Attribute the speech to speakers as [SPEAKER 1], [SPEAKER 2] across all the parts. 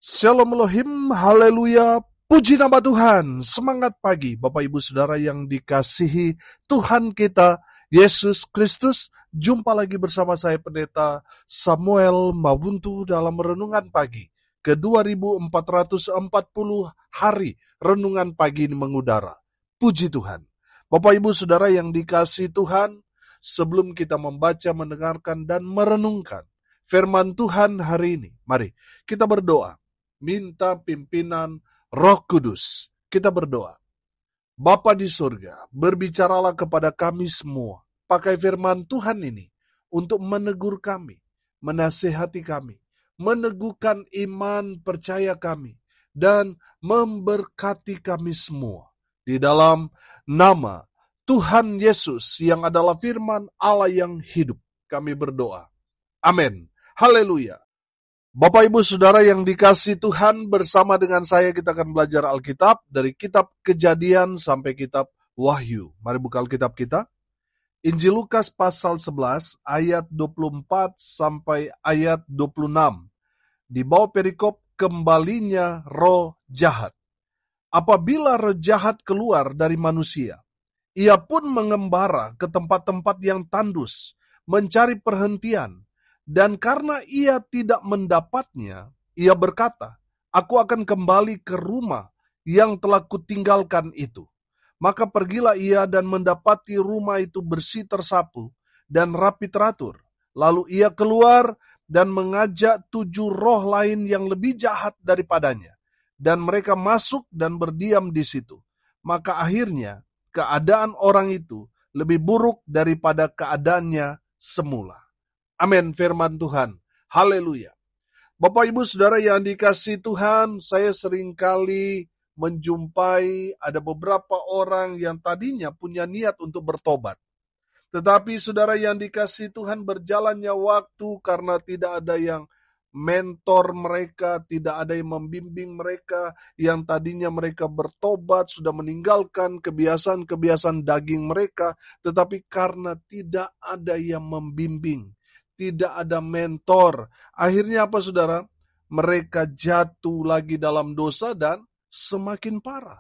[SPEAKER 1] Shalom Elohim, haleluya, puji nama Tuhan, semangat pagi Bapak Ibu Saudara yang dikasihi Tuhan kita, Yesus Kristus. Jumpa lagi bersama saya Pendeta Samuel Mabuntu dalam Renungan Pagi ke 2440 hari Renungan Pagi ini mengudara. Puji Tuhan. Bapak Ibu Saudara yang dikasihi Tuhan, sebelum kita membaca, mendengarkan, dan merenungkan firman Tuhan hari ini, mari kita berdoa. Minta pimpinan Roh Kudus. Kita berdoa. Bapa di surga, berbicaralah kepada kami semua. Pakai firman Tuhan ini untuk menegur kami, menasihati kami, meneguhkan iman percaya kami, dan memberkati kami semua. Di dalam nama Tuhan Yesus yang adalah firman Allah yang hidup, kami berdoa. Amin. Haleluya. Bapak Ibu Saudara yang dikasihi Tuhan, bersama dengan saya kita akan belajar Alkitab dari kitab Kejadian sampai kitab Wahyu. Mari buka Alkitab kita. Injil Lukas pasal 11 ayat 24 sampai ayat 26. Di bawah perikop kembalinya roh jahat. Apabila roh jahat keluar dari manusia, ia pun mengembara ke tempat-tempat yang tandus, mencari perhentian. Dan karena ia tidak mendapatnya, ia berkata, "Aku akan kembali ke rumah yang telah kutinggalkan itu." Maka pergilah ia dan mendapati rumah itu bersih tersapu dan rapi teratur. Lalu ia keluar dan mengajak 7 roh lain yang lebih jahat daripadanya. Dan mereka masuk dan berdiam di situ. Maka akhirnya keadaan orang itu lebih buruk daripada keadaannya semula. Amin, firman Tuhan. Haleluya. Bapak Ibu Saudara yang dikasihi Tuhan, saya seringkali menjumpai ada beberapa orang yang tadinya punya niat untuk bertobat. Tetapi saudara yang dikasihi Tuhan, berjalannya waktu karena tidak ada yang mentor mereka, tidak ada yang membimbing mereka, yang tadinya mereka bertobat, sudah meninggalkan kebiasaan-kebiasaan daging mereka, tetapi karena tidak ada yang membimbing, tidak ada mentor. Akhirnya apa saudara? Mereka jatuh lagi dalam dosa dan semakin parah.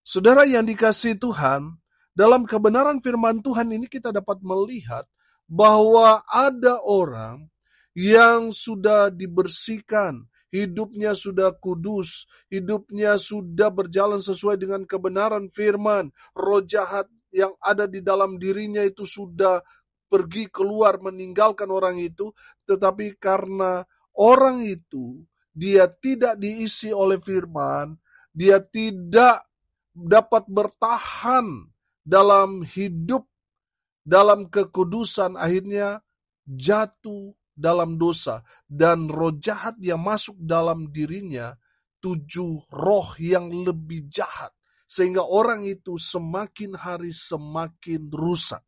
[SPEAKER 1] Saudara yang dikasihi Tuhan, dalam kebenaran firman Tuhan ini kita dapat melihat bahwa ada orang yang sudah dibersihkan, hidupnya sudah kudus, hidupnya sudah berjalan sesuai dengan kebenaran firman. Roh jahat yang ada di dalam dirinya itu sudah pergi keluar meninggalkan orang itu, tetapi karena orang itu dia tidak diisi oleh firman, dia tidak dapat bertahan dalam hidup, dalam kekudusan, akhirnya jatuh dalam dosa. Dan roh jahat yang masuk dalam dirinya, 7 roh yang lebih jahat. Sehingga orang itu semakin hari semakin rusak.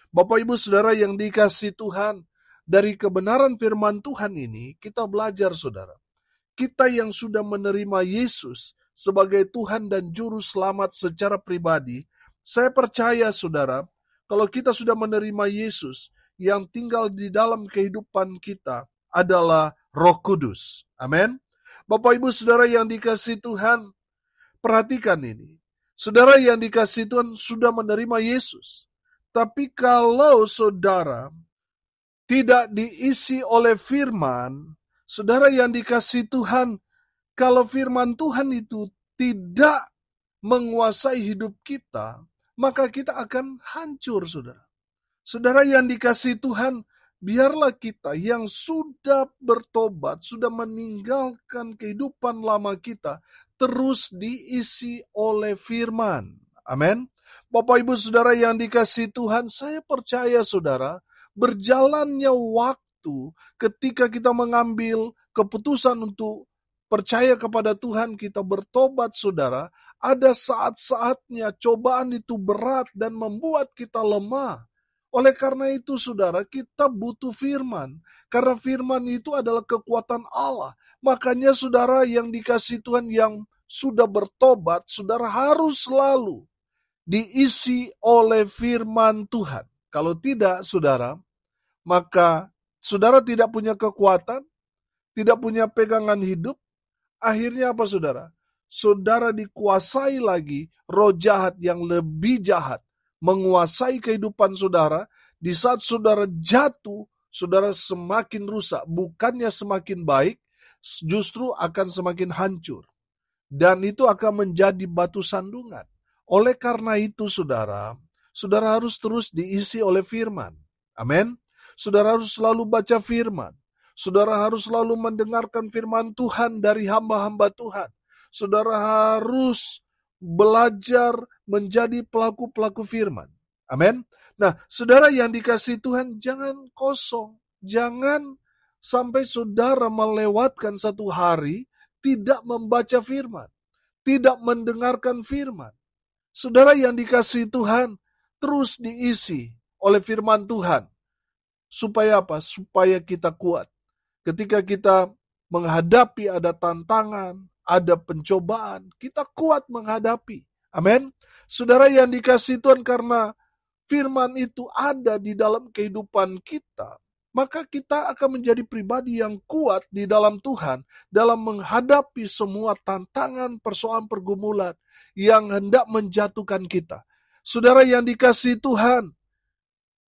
[SPEAKER 1] Bapak Ibu Saudara yang dikasihi Tuhan, dari kebenaran firman Tuhan ini kita belajar saudara. Kita yang sudah menerima Yesus sebagai Tuhan dan Juru Selamat secara pribadi, saya percaya saudara, kalau kita sudah menerima Yesus, yang tinggal di dalam kehidupan kita adalah Roh Kudus. Amin. Bapak Ibu Saudara yang dikasihi Tuhan, perhatikan ini. Saudara yang dikasihi Tuhan sudah menerima Yesus. Tapi kalau saudara tidak diisi oleh firman, saudara yang dikasihi Tuhan, kalau firman Tuhan itu tidak menguasai hidup kita, maka kita akan hancur, saudara. Saudara yang dikasihi Tuhan, biarlah kita yang sudah bertobat, sudah meninggalkan kehidupan lama kita, terus diisi oleh firman. Amin. Bapak Ibu Saudara yang dikasihi Tuhan, saya percaya saudara, berjalannya waktu ketika kita mengambil keputusan untuk percaya kepada Tuhan, kita bertobat saudara, ada saat-saatnya cobaan itu berat dan membuat kita lemah. Oleh karena itu saudara, kita butuh firman. Karena firman itu adalah kekuatan Allah. Makanya saudara yang dikasihi Tuhan yang sudah bertobat, saudara harus selalu diisi oleh firman Tuhan. Kalau tidak, saudara, maka saudara tidak punya kekuatan, tidak punya pegangan hidup, Akhirnya apa saudara? Saudara dikuasai lagi roh jahat yang lebih jahat menguasai kehidupan saudara. Di saat saudara jatuh, saudara semakin rusak, bukannya semakin baik, justru akan semakin hancur. Dan itu akan menjadi batu sandungan. Oleh karena itu saudara harus terus diisi oleh firman. Amin. Saudara harus selalu baca firman. Saudara harus selalu mendengarkan firman Tuhan dari hamba-hamba Tuhan. Saudara harus belajar menjadi pelaku-pelaku firman. Amin. Nah, saudara yang dikasihi Tuhan, jangan kosong. Jangan sampai saudara melewatkan satu hari tidak membaca firman, tidak mendengarkan firman. Saudara yang dikasihi Tuhan, terus diisi oleh firman Tuhan. Supaya apa? Supaya kita kuat. Ketika kita menghadapi ada tantangan, ada pencobaan, kita kuat menghadapi. Amin. Saudara yang dikasihi Tuhan, karena firman itu ada di dalam kehidupan kita, maka kita akan menjadi pribadi yang kuat di dalam Tuhan dalam menghadapi semua tantangan, persoalan, pergumulan yang hendak menjatuhkan kita. Saudara yang dikasihi Tuhan,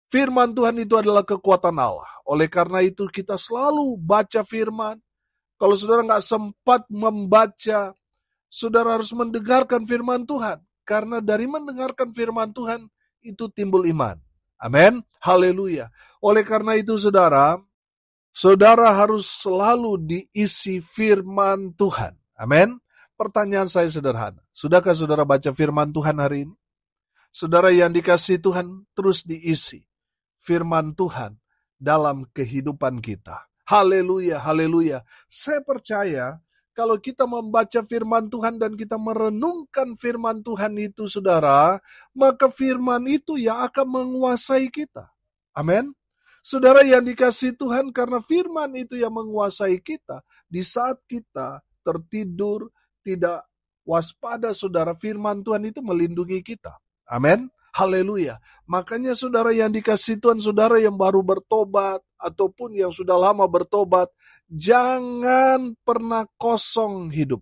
[SPEAKER 1] firman Tuhan itu adalah kekuatan Allah. Oleh karena itu kita selalu baca firman. Kalau saudara nggak sempat membaca, saudara harus mendengarkan firman Tuhan. Karena dari mendengarkan firman Tuhan, itu timbul iman. Amin. Haleluya. Oleh karena itu saudara harus selalu diisi firman Tuhan. Amin. Pertanyaan saya sederhana. Sudahkah saudara baca firman Tuhan hari ini? Saudara yang dikasihi Tuhan, terus diisi firman Tuhan dalam kehidupan kita. Haleluya, haleluya. Saya percaya kalau kita membaca firman Tuhan dan kita merenungkan firman Tuhan itu saudara, maka firman itu yang akan menguasai kita. Amin. Saudara yang dikasihi Tuhan, karena firman itu yang menguasai kita, di saat kita tertidur, tidak waspada saudara, firman Tuhan itu melindungi kita. Amin. Haleluya. Makanya saudara yang dikasihi Tuhan, saudara yang baru bertobat ataupun yang sudah lama bertobat, jangan pernah kosong hidup.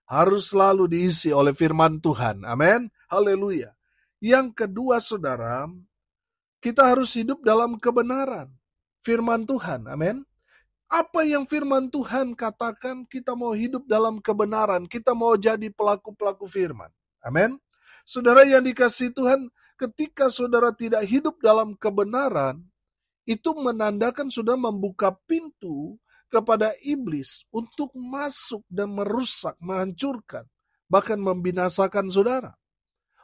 [SPEAKER 1] Harus selalu diisi oleh firman Tuhan. Amin. Haleluya. Yang kedua saudara, kita harus hidup dalam kebenaran firman Tuhan. Amin. Apa yang firman Tuhan katakan, kita mau hidup dalam kebenaran. Kita mau jadi pelaku-pelaku firman. Amin. Saudara yang dikasihi Tuhan, ketika saudara tidak hidup dalam kebenaran, itu menandakan saudara membuka pintu kepada iblis untuk masuk dan merusak, menghancurkan, bahkan membinasakan saudara.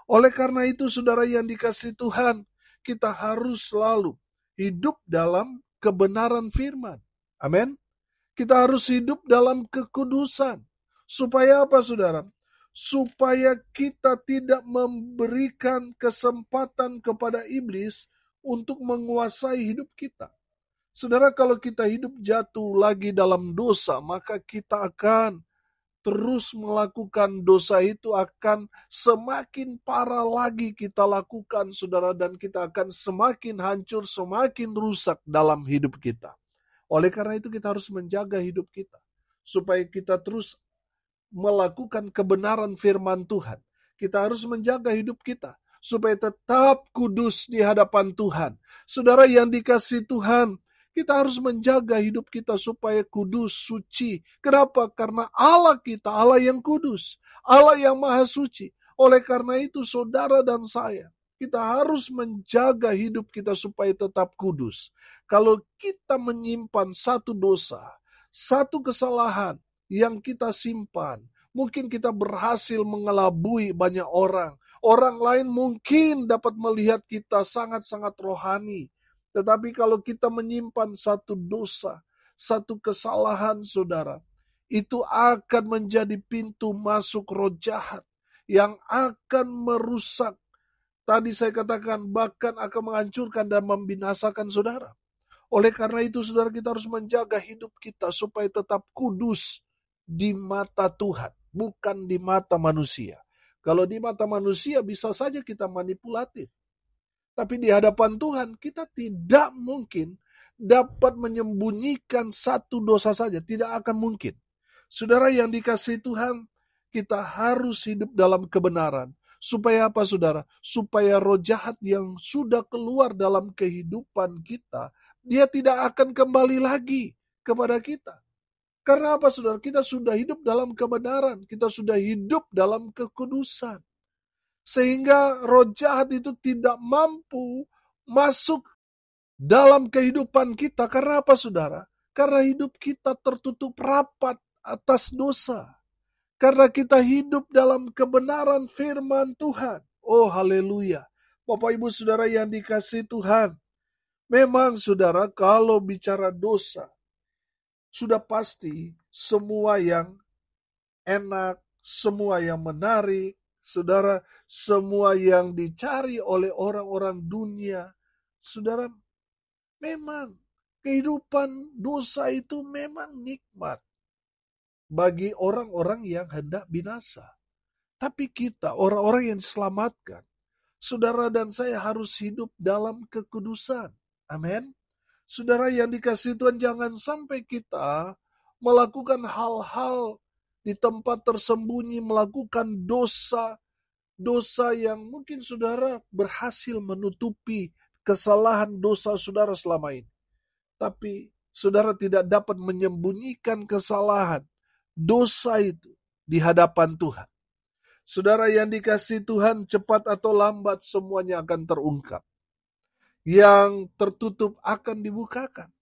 [SPEAKER 1] Oleh karena itu saudara yang dikasihi Tuhan, kita harus selalu hidup dalam kebenaran firman. Amin. Kita harus hidup dalam kekudusan. Supaya apa saudara? Supaya kita tidak memberikan kesempatan kepada iblis untuk menguasai hidup kita. Saudara, kalau kita hidup jatuh lagi dalam dosa, maka kita akan terus melakukan dosa itu, akan semakin parah lagi kita lakukan, saudara, dan kita akan semakin hancur, semakin rusak dalam hidup kita. Oleh karena itu kita harus menjaga hidup kita, supaya kita terus melakukan kebenaran firman Tuhan. Kita harus menjaga hidup kita supaya tetap kudus di hadapan Tuhan. Saudara yang dikasihi Tuhan, kita harus menjaga hidup kita supaya kudus, suci. Kenapa? Karena Allah kita, Allah yang kudus, Allah yang maha suci. Oleh karena itu saudara dan saya, kita harus menjaga hidup kita supaya tetap kudus. Kalau kita menyimpan satu dosa, satu kesalahan yang kita simpan, mungkin kita berhasil mengelabui banyak orang. Orang lain mungkin dapat melihat kita sangat-sangat rohani. Tetapi kalau kita menyimpan satu dosa, satu kesalahan saudara, itu akan menjadi pintu masuk roh jahat yang akan merusak. Tadi saya katakan bahkan akan menghancurkan dan membinasakan saudara. Oleh karena itu saudara, kita harus menjaga hidup kita supaya tetap kudus di mata Tuhan, bukan di mata manusia. Kalau di mata manusia bisa saja kita manipulatif. Tapi di hadapan Tuhan kita tidak mungkin dapat menyembunyikan satu dosa saja. Tidak akan mungkin. Saudara yang dikasihi Tuhan, kita harus hidup dalam kebenaran. Supaya apa, saudara? Supaya roh jahat yang sudah keluar dalam kehidupan kita, dia tidak akan kembali lagi kepada kita. Karena apa, saudara? Kita sudah hidup dalam kebenaran. Kita sudah hidup dalam kekudusan. Sehingga roh jahat itu tidak mampu masuk dalam kehidupan kita. Karena apa, saudara? Karena hidup kita tertutup rapat atas dosa. Karena kita hidup dalam kebenaran firman Tuhan. Oh, haleluya. Bapak Ibu Saudara yang dikasihi Tuhan. Memang saudara, kalau bicara dosa, sudah pasti semua yang enak, semua yang menarik, saudara, semua yang dicari oleh orang-orang dunia, saudara, memang kehidupan dosa itu memang nikmat bagi orang-orang yang hendak binasa. Tapi kita, orang-orang yang diselamatkan, saudara dan saya harus hidup dalam kekudusan. Amin. Saudara yang dikasihi Tuhan, jangan sampai kita melakukan hal-hal di tempat tersembunyi, melakukan dosa yang mungkin saudara berhasil menutupi kesalahan dosa saudara selama ini. Tapi saudara tidak dapat menyembunyikan kesalahan dosa itu di hadapan Tuhan. Saudara yang dikasihi Tuhan, cepat atau lambat semuanya akan terungkap. Yang tertutup akan dibukakan.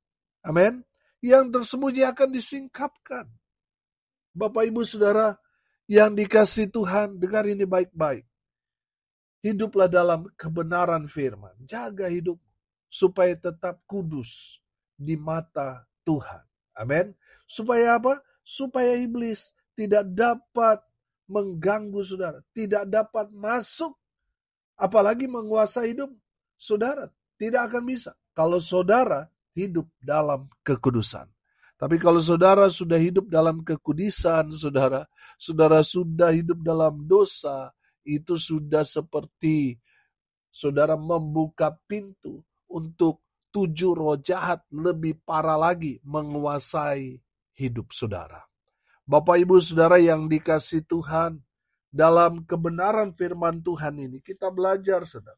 [SPEAKER 1] Amin. Yang tersembunyi akan disingkapkan. Bapak Ibu Saudara yang dikasihi Tuhan, dengar ini baik-baik. Hiduplah dalam kebenaran firman. Jaga hidup supaya tetap kudus di mata Tuhan. Amin. Supaya apa? Supaya iblis tidak dapat mengganggu saudara, tidak dapat masuk, apalagi menguasai hidup saudara. Tidak akan bisa kalau saudara hidup dalam kekudusan. Tapi kalau saudara sudah hidup dalam kekudusan, saudara sudah hidup dalam dosa, itu sudah seperti saudara membuka pintu untuk 7 roh jahat lebih parah lagi menguasai hidup saudara. Bapak Ibu Saudara yang dikasihi Tuhan, dalam kebenaran firman Tuhan ini kita belajar, saudara.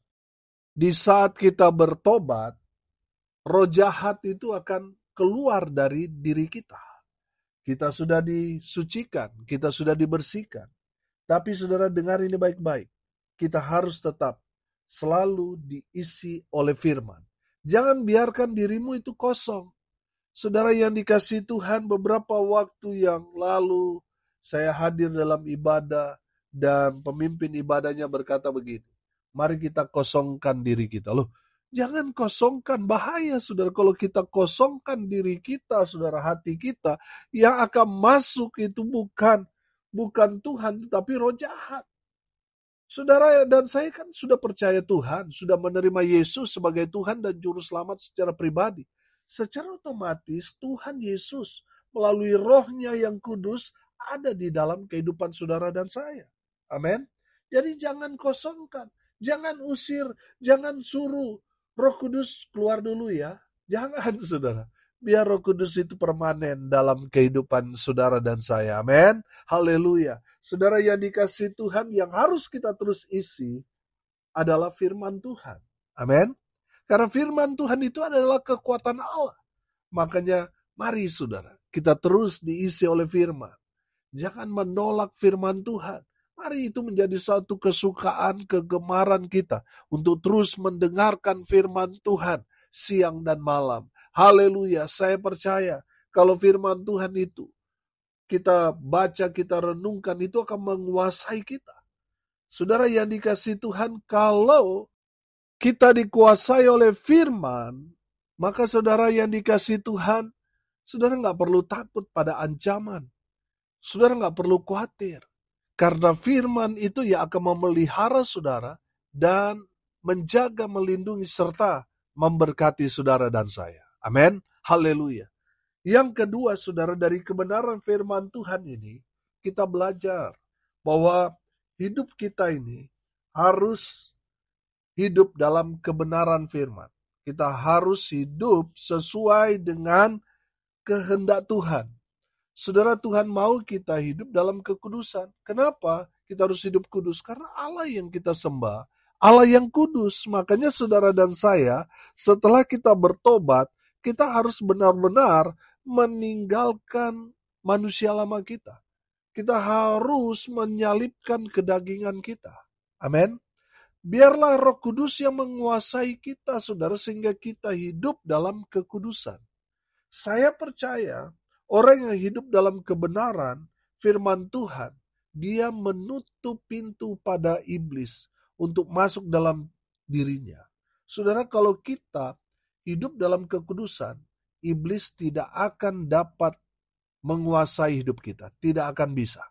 [SPEAKER 1] Di saat kita bertobat, roh jahat itu akan keluar dari diri kita. Kita sudah disucikan, kita sudah dibersihkan. Tapi saudara dengar ini baik-baik. Kita harus tetap selalu diisi oleh firman. Jangan biarkan dirimu itu kosong. Saudara yang dikasihi Tuhan, beberapa waktu yang lalu saya hadir dalam ibadah dan pemimpin ibadahnya berkata begini, mari kita kosongkan diri kita. Loh, jangan kosongkan, bahaya saudara. Kalau kita kosongkan diri kita, saudara, hati kita, yang akan masuk itu bukan Tuhan, tapi roh jahat. Saudara dan saya kan sudah percaya Tuhan, sudah menerima Yesus sebagai Tuhan dan Juru Selamat secara pribadi. Secara otomatis Tuhan Yesus melalui rohnya yang kudus ada di dalam kehidupan saudara dan saya. Amin. Jadi jangan kosongkan, jangan usir, jangan suruh Roh Kudus keluar dulu ya. Jangan saudara. Biar Roh Kudus itu permanen dalam kehidupan saudara dan saya. Amin. Haleluya. Saudara yang dikasihi Tuhan, yang harus kita terus isi adalah firman Tuhan. Amin. Karena firman Tuhan itu adalah kekuatan Allah. Makanya mari saudara, kita terus diisi oleh firman. Jangan menolak firman Tuhan. Mari itu menjadi satu kesukaan, kegemaran kita untuk terus mendengarkan firman Tuhan siang dan malam. Haleluya, saya percaya kalau firman Tuhan itu kita baca, kita renungkan, itu akan menguasai kita. Saudara yang dikasihi Tuhan, kalau kita dikuasai oleh firman, maka saudara yang dikasihi Tuhan, saudara nggak perlu takut pada ancaman. Saudara nggak perlu khawatir. Karena firman itu ya akan memelihara saudara dan menjaga, melindungi, serta memberkati saudara dan saya. Amin. Haleluya. Yang kedua, saudara, dari kebenaran firman Tuhan ini, kita belajar bahwa hidup kita ini harus hidup dalam kebenaran firman. Kita harus hidup sesuai dengan kehendak Tuhan. Saudara, Tuhan mau kita hidup dalam kekudusan. Kenapa kita harus hidup kudus? Karena Allah yang kita sembah, Allah yang kudus. Makanya saudara dan saya, setelah kita bertobat, kita harus benar-benar meninggalkan manusia lama kita. Kita harus menyalibkan kedagingan kita. Amin. Biarlah Roh Kudus yang menguasai kita, saudara, sehingga kita hidup dalam kekudusan. Saya percaya orang yang hidup dalam kebenaran firman Tuhan, dia menutup pintu pada iblis untuk masuk dalam dirinya. Saudara, kalau kita hidup dalam kekudusan, iblis tidak akan dapat menguasai hidup kita. Tidak akan bisa.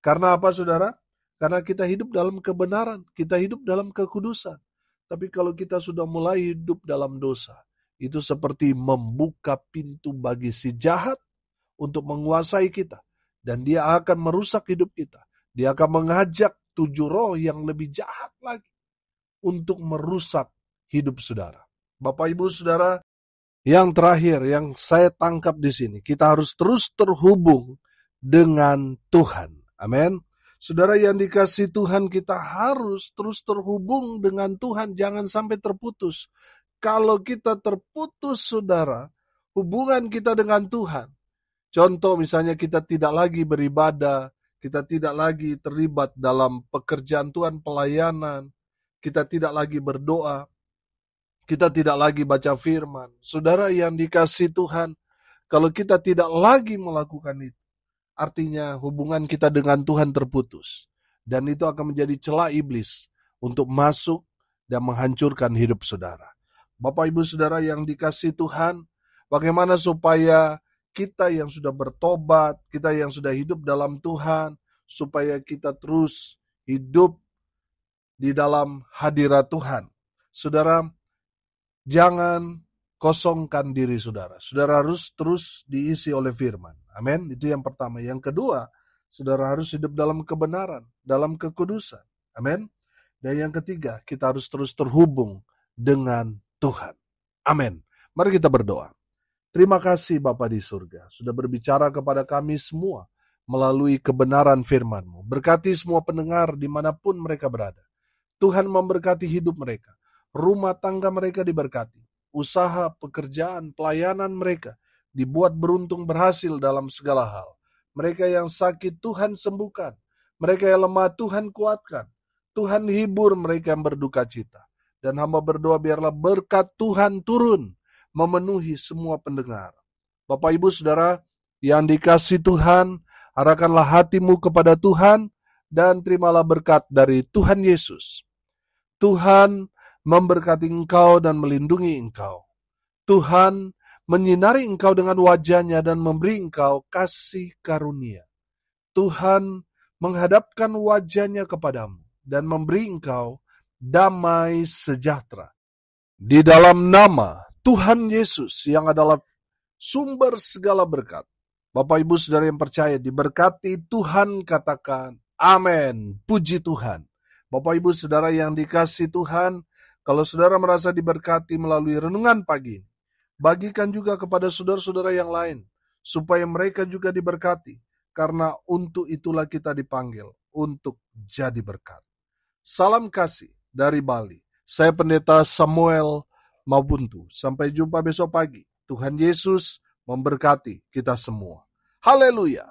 [SPEAKER 1] Karena apa, saudara? Karena kita hidup dalam kebenaran, kita hidup dalam kekudusan. Tapi kalau kita sudah mulai hidup dalam dosa, itu seperti membuka pintu bagi si jahat untuk menguasai kita. Dan dia akan merusak hidup kita. Dia akan mengajak 7 roh yang lebih jahat lagi untuk merusak hidup saudara. Bapak, Ibu, saudara, yang terakhir yang saya tangkap di sini, kita harus terus terhubung dengan Tuhan. Amin. Saudara yang dikasihi Tuhan, kita harus terus terhubung dengan Tuhan, jangan sampai terputus. Kalau kita terputus, saudara, hubungan kita dengan Tuhan. Contoh misalnya kita tidak lagi beribadah, kita tidak lagi terlibat dalam pekerjaan Tuhan, pelayanan, kita tidak lagi berdoa, kita tidak lagi baca firman. Saudara yang dikasihi Tuhan, kalau kita tidak lagi melakukan itu, artinya hubungan kita dengan Tuhan terputus. Dan itu akan menjadi celah iblis untuk masuk dan menghancurkan hidup saudara. Bapak, Ibu, saudara yang dikasihi Tuhan, bagaimana supaya kita yang sudah bertobat, kita yang sudah hidup dalam Tuhan, supaya kita terus hidup di dalam hadirat Tuhan. Saudara, jangan kosongkan diri saudara. Saudara harus terus diisi oleh firman. Amin. Itu yang pertama. Yang kedua, saudara harus hidup dalam kebenaran, dalam kekudusan. Amin. Dan yang ketiga, kita harus terus terhubung dengan Tuhan. Amin. Mari kita berdoa. Terima kasih Bapa di surga, sudah berbicara kepada kami semua melalui kebenaran firman-Mu. Berkati semua pendengar dimanapun mereka berada. Tuhan memberkati hidup mereka. Rumah tangga mereka diberkati. Usaha, pekerjaan, pelayanan mereka dibuat beruntung berhasil dalam segala hal. Mereka yang sakit Tuhan sembuhkan. Mereka yang lemah Tuhan kuatkan. Tuhan hibur mereka yang berduka cita. Dan hamba berdoa biarlah berkat Tuhan turun memenuhi semua pendengar. Bapak, Ibu, saudara yang dikasihi Tuhan, arahkanlah hatimu kepada Tuhan dan terimalah berkat dari Tuhan Yesus. Tuhan memberkati engkau dan melindungi engkau. Tuhan menyinari engkau dengan wajah-Nya dan memberi engkau kasih karunia. Tuhan menghadapkan wajah-Nya kepadamu dan memberi engkau damai sejahtera. Di dalam nama Tuhan Yesus yang adalah sumber segala berkat. Bapak, Ibu, saudara yang percaya, diberkati Tuhan, katakan amin. Puji Tuhan. Bapak, Ibu, saudara yang dikasihi Tuhan, kalau saudara merasa diberkati melalui renungan pagi ini, bagikan juga kepada saudara-saudara yang lain, supaya mereka juga diberkati, karena untuk itulah kita dipanggil, untuk jadi berkat. Salam kasih dari Bali. Saya Pendeta Samuel Mabuntu. Sampai jumpa besok pagi. Tuhan Yesus memberkati kita semua. Haleluya.